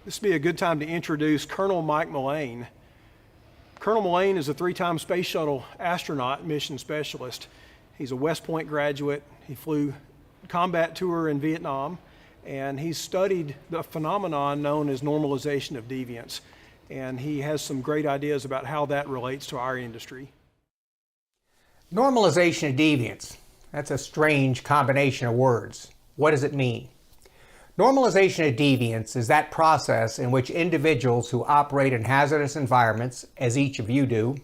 This would be a good time to introduce Colonel Mike Mullane. Colonel Mullane is a 3-time Space Shuttle astronaut mission specialist. He's a West Point graduate. He flew combat tour in Vietnam, and he's studied the phenomenon known as normalization of deviance. And he has some great ideas about how that relates to our industry. Normalization of deviance. That's a strange combination of words. What does it mean? Normalization of deviance is that process in which individuals who operate in hazardous environments, as each of you do,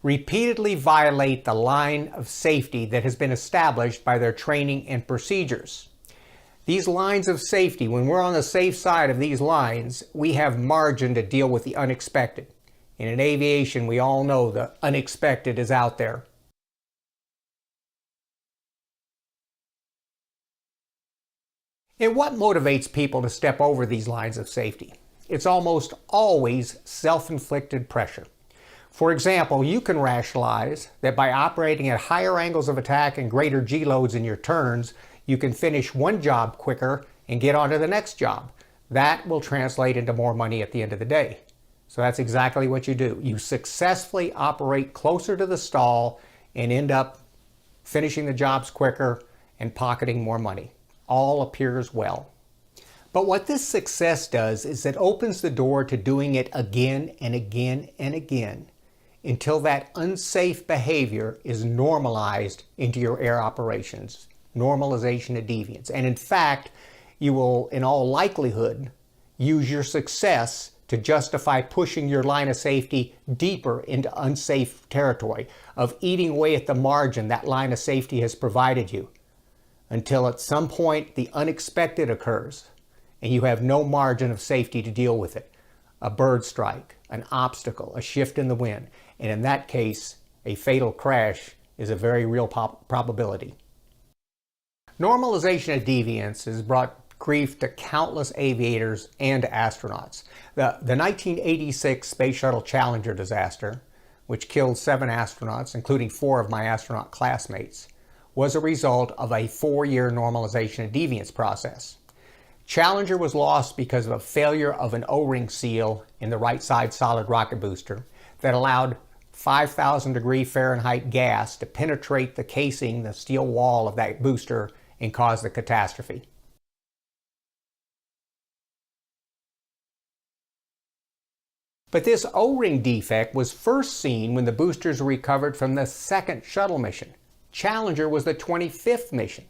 repeatedly violate the line of safety that has been established by their training and procedures. These lines of safety, when we're on the safe side of these lines, we have margin to deal with the unexpected. And in aviation, we all know the unexpected is out there. And what motivates people to step over these lines of safety? It's almost always self-inflicted pressure. For example, you can rationalize that by operating at higher angles of attack and greater G-loads in your turns, you can finish one job quicker and get on to the next job. That will translate into more money at the end of the day. So that's exactly what you do. You successfully operate closer to the stall and end up finishing the jobs quicker and pocketing more money. All appears well. But what this success does is it opens the door to doing it again and again and again until that unsafe behavior is normalized into your air operations. Normalization of deviance. And in fact, you will, in all likelihood, use your success to justify pushing your line of safety deeper into unsafe territory, of eating away at the margin that line of safety has provided you, until at some point the unexpected occurs and you have no margin of safety to deal with it. A bird strike, an obstacle, a shift in the wind, and in that case, a fatal crash is a very real probability. Normalization of deviance has brought grief to countless aviators and astronauts. The 1986 Space Shuttle Challenger disaster, which killed 7 astronauts, including 4 of my astronaut classmates, was a result of a 4-year normalization of deviance process. Challenger was lost because of a failure of an O-ring seal in the right side solid rocket booster that allowed 5,000 degree Fahrenheit gas to penetrate the casing, the steel wall of that booster, and cause the catastrophe. But this O-ring defect was first seen when the boosters were recovered from the second shuttle mission. Challenger was the 25th mission.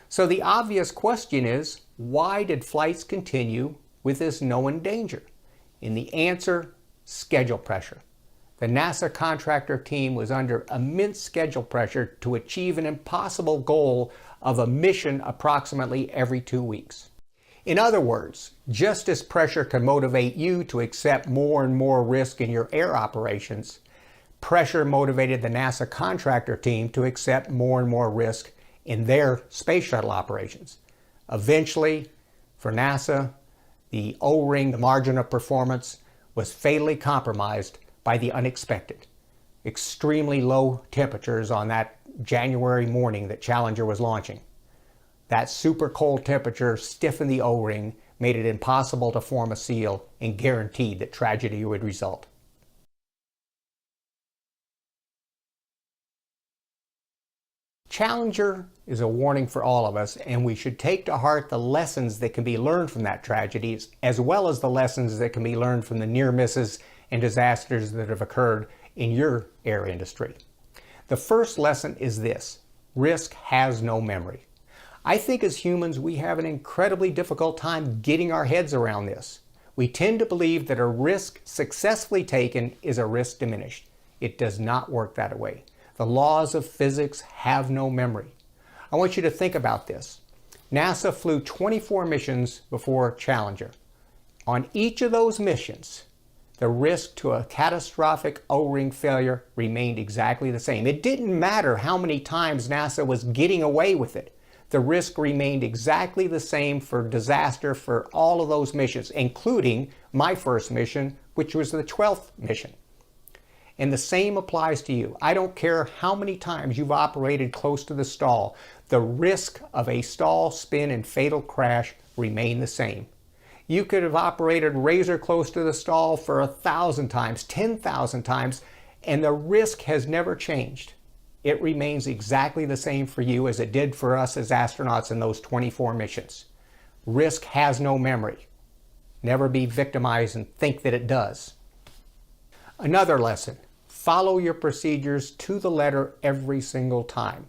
So the obvious question is, why did flights continue with this known danger? And the answer, schedule pressure. The NASA contractor team was under immense schedule pressure to achieve an impossible goal of a mission approximately every 2 weeks. In other words, just as pressure can motivate you to accept more and more risk in your air operations, pressure motivated the NASA contractor team to accept more and more risk in their space shuttle operations. Eventually, for NASA, the O-ring, the margin of performance, was fatally compromised by the unexpected. Extremely low temperatures on that January morning that Challenger was launching. That super cold temperature stiffened the O-ring, made it impossible to form a seal, and guaranteed that tragedy would result. Challenger is a warning for all of us, and we should take to heart the lessons that can be learned from that tragedy, as well as the lessons that can be learned from the near misses and disasters that have occurred in your air industry. The first lesson is this: risk has no memory. I think as humans we have an incredibly difficult time getting our heads around this. We tend to believe that a risk successfully taken is a risk diminished. It does not work that way. The laws of physics have no memory. I want you to think about this. NASA flew 24 missions before Challenger. On each of those missions, the risk to a catastrophic O-ring failure remained exactly the same. It didn't matter how many times NASA was getting away with it. The risk remained exactly the same for disaster for all of those missions, including my first mission, which was the 12th mission. And the same applies to you. I don't care how many times you've operated close to the stall, the risk of a stall, spin, and fatal crash remain the same. You could have operated razor close to the stall for 1,000 times, 10,000 times, and the risk has never changed. It remains exactly the same for you as it did for us as astronauts in those 24 missions. Risk has no memory. Never be victimized and think that it does. Another lesson, follow your procedures to the letter every single time.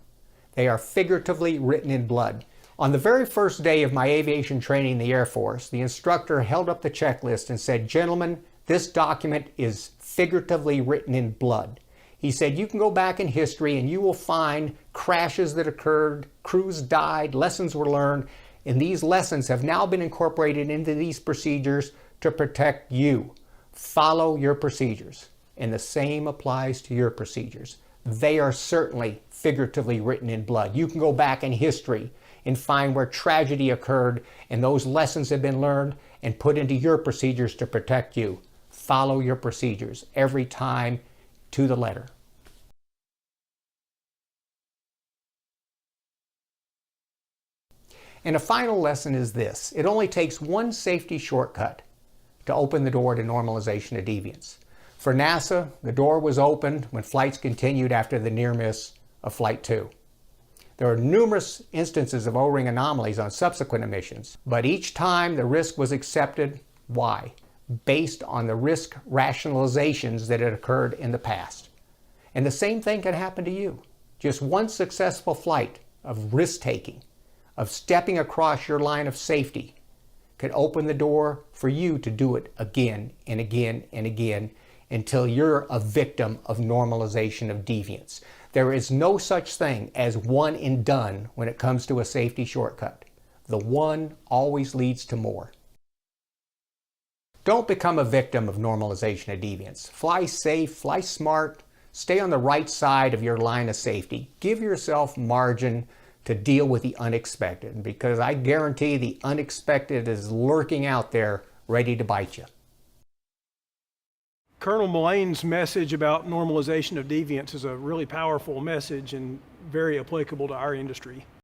They are figuratively written in blood. On the very first day of my aviation training in the Air Force, the instructor held up the checklist and said, "Gentlemen, this document is figuratively written in blood." He said, "You can go back in history and you will find crashes that occurred, crews died, lessons were learned, and these lessons have now been incorporated into these procedures to protect you. Follow your procedures." And the same applies to your procedures. They are certainly figuratively written in blood. You can go back in history and find where tragedy occurred and those lessons have been learned and put into your procedures to protect you. Follow your procedures every time to the letter. And a final lesson is this. It only takes one safety shortcut to open the door to normalization of deviance. For NASA, the door was opened when flights continued after the near miss of Flight 2. There are numerous instances of O-ring anomalies on subsequent missions, but each time the risk was accepted. Why? Based on the risk rationalizations that had occurred in the past. And the same thing can happen to you. Just one successful flight of risk-taking, of stepping across your line of safety, can open the door for you to do it again and again and again until you're a victim of normalization of deviance. There is no such thing as one and done when it comes to a safety shortcut. The one always leads to more. Don't become a victim of normalization of deviance. Fly safe, fly smart, stay on the right side of your line of safety. Give yourself margin to deal with the unexpected, because I guarantee the unexpected is lurking out there ready to bite you. Colonel Mullane's message about normalization of deviance is a really powerful message and very applicable to our industry.